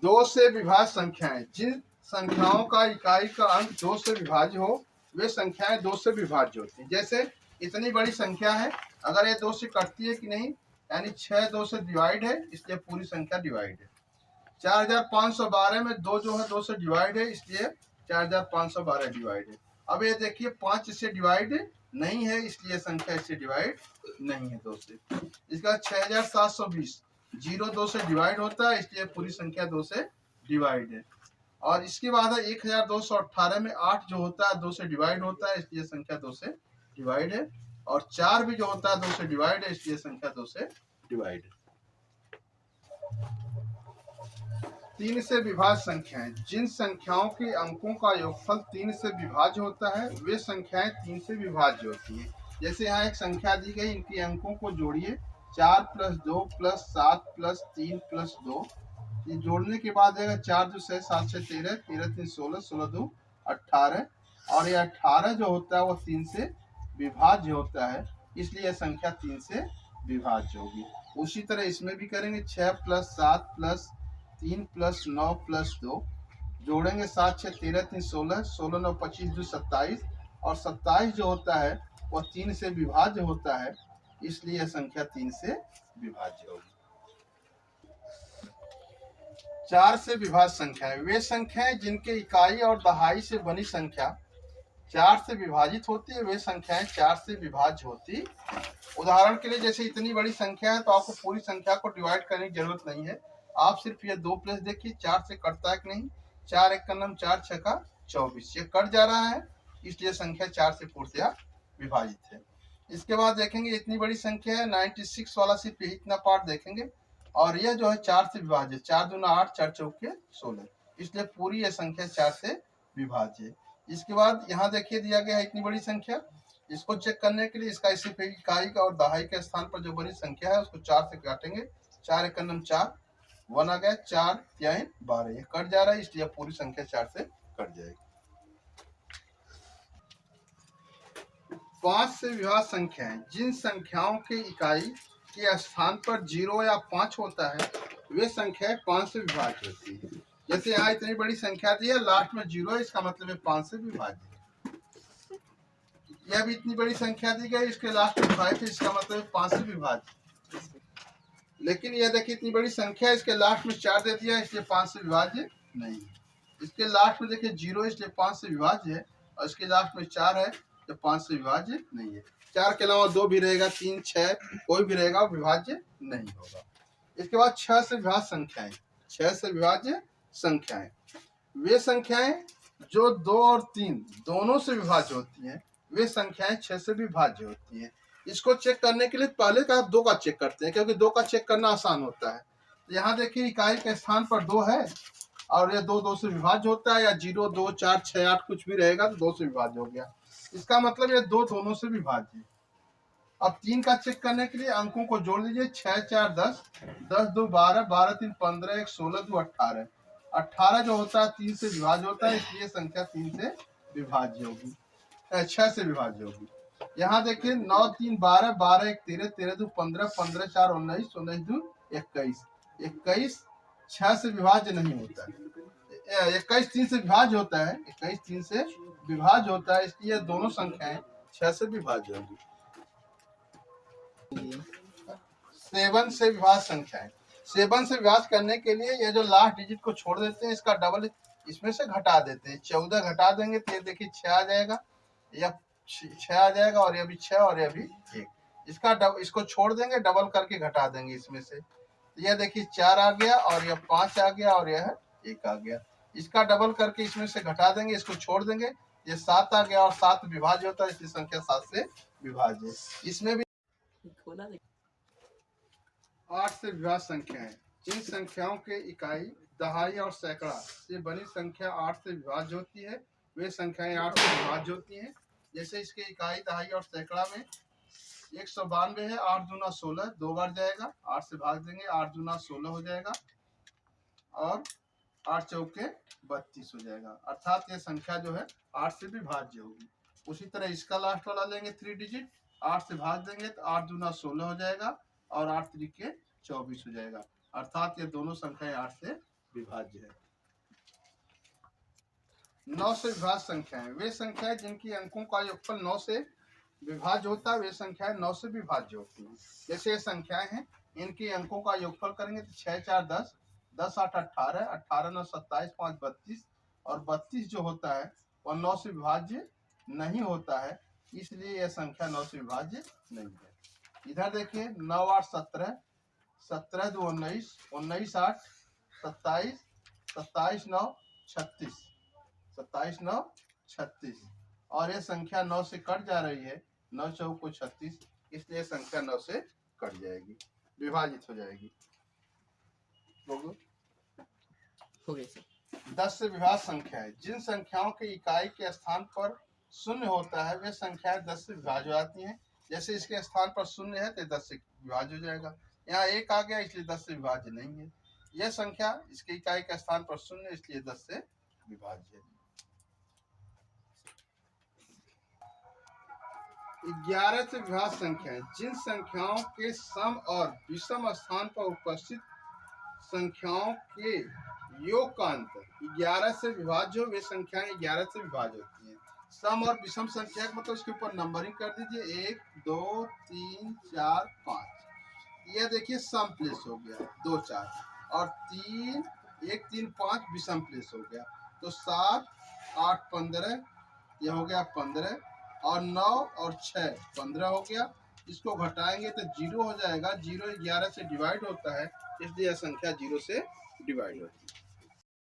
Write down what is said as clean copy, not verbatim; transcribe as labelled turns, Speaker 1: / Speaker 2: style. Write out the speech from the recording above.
Speaker 1: दो से विभाज्य संख्याएं, जिन संख्याओं का इकाई का अंक दो से विभाज्य हो वे संख्याएं दो से विभाज्य होती हैं। जैसे इतनी बड़ी संख्या है, अगर ये दो से कटती है कि नहीं, यानी 6 दो से डिवाइड है, इसलिए पूरी संख्या डिवाइड है। 4512 में दो जो है दो से डिवाइड है, इसलिए 4512 डिवाइड है। अब ये देखिए 5 इससे डिवाइड नहीं है, इसलिए संख्या इससे डिवाइड नहीं है दो से। इसका 6720 जीरो दो से डिवाइड होता है, इसलिए पूरी संख्या दो से डिवाइड है। और इसके बाद है 1218 में 8 जो होता है दो से डिवाइड होता है, इसलिए संख्या दो से डिवाइड है। और 4 भी जो होता है दो से डिवाइड है, इसलिए संख्या दो से डिवाइड है। 3 से विभाज्य संख्याएं, जिन संख्याओं के अंकों का योगफल 3 से विभाज्य होता है वे संख्याएं 3 से विभाज्य होती हैं। जैसे यहाँ एक संख्या दी गई, इनके अंकों को जोड़िए, 4 + 2 + 7 + 3 + 2। ये जोड़ने के बाद आएगा 4 2 6 7 6 13 13 3 16 16 2 18, और ये 18 जो होता है वो 3 से विभाज्य होता है, इसलिए यह संख्या 3 से विभाज्य होगी। उसी तरह इसमें भी करेंगे, 6 + 7 + 3 + 9 + 2, जोड़ेंगे 7 6 13 3 16 16 9 25 2 27, और 27 जो होता है वह 3 से विभाज्य होता है, इसलिए यह संख्या 3 से विभाज्य होगी। 4 से विभाज्य संख्याएं, वे संख्याएं जिनके इकाई और दहाई से बनी संख्या 4 से विभाजित होती है, वे संख्याएं 4 से विभाज्य होती। उदाहरण के लिए जैसे इतनी बड़ी संख्या है तो आपको पूरी संख्या को डिवाइड करने की जरूरत नहीं है, आप सिर्फ ये 2 प्लस देखिए 4 से कटता है कि नहीं, 4 एक का नाम 4 6 का 24, ये कट जा रहा है, इसलिए संख्या 4 से पूर्णतया विभाजित है। इसके बाद देखेंगे इतनी बड़ी संख्या है 96 वाला, सिर्फ इतना पार्ट देखेंगे, और यह जो है 4 से विभाज्य, 4 दूना 8 4 चौके 16, इसलिए पूरी यह संख्या 4 से विभाज्य है। इसके बाद यहाँ देखिए दिया गया है इतनी बड़ी संख्या, इसको चेक करने के लिए इसका इसी इकाई का और दहाई के स्थान पर जो बड़ी संख्या है उसको 4 से काटेंगे, 4 एक का नाम 4, 1 आ गया, 4 3 12, ये कट जा रहा है, इसलिए पूरी संख्या 4 से कट जाएगी। 5 से विभाज्य संख्याएं, जिन संख्याओं के इकाई के स्थान पर 0 या 5 होता है वे संख्याएं 5 से विभाज्य होती है। जैसे यहाँ इतनी बड़ी संख्या दी है, लास्ट में 0 है, इसका मतलब है 5 से विभाज्य। यह भी इतनी बड़ी संख्या दी गई, इसके लास्ट में 5 है, इसका मतलब 5 से विभाज्य। लेकिन यह देखिए इतनी बड़ी संख्या है, इसके लास्ट में 4 दे दिया, इसलिए 5 से विभाज्य नहीं। इसके लास्ट में देखिए 0, इसलिए 5 से विभाज्य है, और इसके लास्ट में 4 है, तो 5 से विभाज्य नहीं है। 4 के अलावा 2 भी रहेगा, 3 6 कोई भी रहेगा, विभाज्य नहीं होगा। इसके बाद 6 से विभाज्य संख्याएं, 6 से विभाज्य संख्याएं, वे संख्याएं जो 2 और 3 दोनों से विभाज्य होती हैं, वे संख्याएं 6 से विभाज्य होती हैं। इसको चेक करने के लिए पहले का 2 का चेक करते हैं, क्योंकि 2 का चेक करना आसान होता है। तो यहाँ देखिए इकाई के स्थान पर 2 है, और ये 2 2 से विभाज्य होता है, या 0 2 4 6 8 कुछ भी रहेगा तो 2 से विभाज्य हो गया, इसका मतलब ये 2 दोनों से विभाज्य। अब 3 का चेक करने के लिए अंकों को जोड़ दीजिए, 6 4 10 10 2 12 12 3 15 1 16 2 18, 18 जो होता है 3 से विभाज्य होता है, इसलिए संख्या 3 से विभाज्य होगी, 6 से विभाज्य होगी। यहाँ देखिए 9 3 12 12 1 13 13 2 15 15 4 19 19 2 21, 21 6 से विभाज्य नहीं होता है, 21 3 से विभाज्य होता है, 21 3 से विभाज्य होता है, इसलिए दोनों संख्याएं 6 से विभाज्य होगी। 7 से विभाज्य संख्याएं, 7 से विभाज्य करने के लिए ये जो लास्ट डिजिट को छोड़ देते हैं, इसका डबल इसमें से घटा देते हैं, 14 घटा देंगे तो ये देखिए 6 आ जाएगा, या 6 आ जाएगा, और ये भी 6 और ये भी 1, इसको छोड़ देंगे, डबल करके घटा देंगे इसमें से, तो यह देखिए 4 आ गया, और यह 5 आ गया, और यह 1 आ गया, इसका डबल करके इसमें से घटा देंगे, इसको छोड़ देंगे, ये 7 आ गया, और 7 विभाज्य होता है, इसलिए संख्या 7 से विभाज्य। इसमें भी 8 से विभाज्य संख्याएं, जिन संख्याओं के इकाई दहाई और सैकड़ा से बनी संख्या 8 से विभाज्य होती है, वे संख्याएं 8 से विभाज्य होती हैं। जैसे इसके इकाई दहाई और सैकड़ा में 192 है, 8 दूना 16, 2 बार जाएगा, 8 से भाग देंगे, 8 दूना 16 हो जाएगा, और 8 चौके 32 हो जाएगा, अर्थात यह संख्या जो है 8 से विभाज्य होगी। उसी तरह इसका लास्ट वाला लेंगे 3 डिजिट, 8 से भाग देंगे तो 8 दूना 16 हो जाएगा, और 8 त्रिके 24 हो जाएगा, अर्थात ये दोनों संख्याएं 8 से विभाज्य है। 9 से विभाज्य संख्याएं वे संख्याएं जिनकी अंकों का योगफल 9 से विभाज्य होता है, वे संख्याएं 9 से विभाज्य होती हैं। जैसे ये संख्याएं हैं, इनके अंकों का योगफल करेंगे तो 6 4 10, 10 8 18, 18 9 27, 5 32, और 32 जो होता है वह 9 से विभाज्य नहीं होता है, इसलिए यह संख्या 9 से विभाज्य नहीं है। इधर देखिए 9 8 17, 17 2 19, 19 8 27, 27 9 36, 27 9 36, और ये संख्या 9 से कट जा रही है, 9 चौक को 36, इसलिए संख्या 9 से कट जाएगी, विभाजित हो जाएगी।
Speaker 2: हो गई सर।
Speaker 1: 10 से विभाज्य संख्या है जिन संख्याओं के इकाई के स्थान पर शून्य होता है, वे संख्याएं 10 से विभाज्य हो जाती हैं। जैसे इसके स्थान पर शून्य है तो 10 से विभाज्य हो जाएगा। यहाँ 1 आ गया इसलिए 10 से विभाज्य नहीं है। यह संख्या इसके इकाई के स्थान पर शून्य, इसलिए 10 से विभाज्य है। 11 से विभाज्य संख्याएं जिन संख्याओं के सम और विषम स्थान पर उपस्थित संख्याओं के योग का अंतर 11 से विभाज्य हो, वे संख्याएं 11 से विभाज्य होती हैं। सम और विषम संख्या का मतलब इसके ऊपर नंबरिंग कर दीजिए, 1 2 3 4 5। यह देखिए सम प्लेस हो गया 2 4, और 3 1 3 5 विषम प्लेस हो गया, तो 7 8 15, यह हो गया 15, और 9 और 6 15 हो गया। इसको घटाएंगे तो 0 हो जाएगा। 0 11 से डिवाइड होता है, इसलिए यह संख्या 0 से डिवाइड होती है।